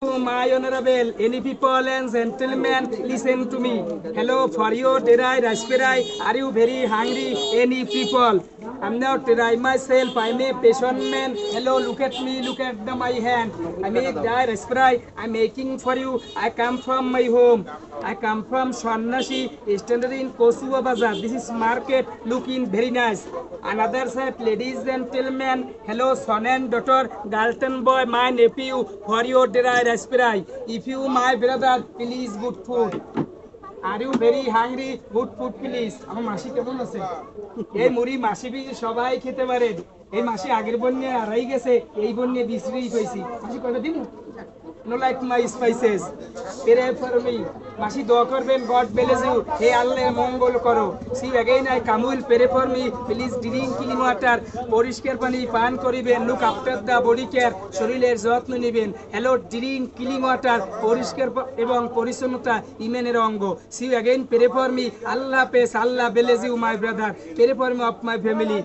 My honorable, any people and gentlemen, listen to me. Hello, for your dry raspberry, are you very hungry? Any people? I'm not dry myself, I'm a patient man. Hello, look at me, look at my hand. I make dry raspberry, I'm making for you. I come from my home. I come from Swannashi, standard in Kosua Bazaar. This is market, looking very nice. Another side, ladies and gentlemen, hello, son and daughter, Galton boy, my nephew, for your dry raspberry. If you, my brother, please good food. Are you very hungry? Good food, please. আমার মাসি কেমন আছে? এই মুড়ি মাসি busy সবাই খেতে পারেন। এই মাসি আগের বন্যে হারাই গেছে, এই বন্যে বিশ্রী হইছি। মাসি কয়টা দিন? No like my spices. Pray for me. মাসি দোয়া করবেন, God bless you. হে আল্লাহ মঙ্গল করো। See again I come will pray for me. Please drink clean water. পরিষ্কার পানি পান করিবেন। Look after the body care. শরীরের যত্ন নেবেন। Hello, drink clean water. পরিষ্কার এবং পরিচ্ছন্নতা ইমানের অঙ্গ। See again pray for me. Allah pace, Allah bless you my brother. Pray for me of my family.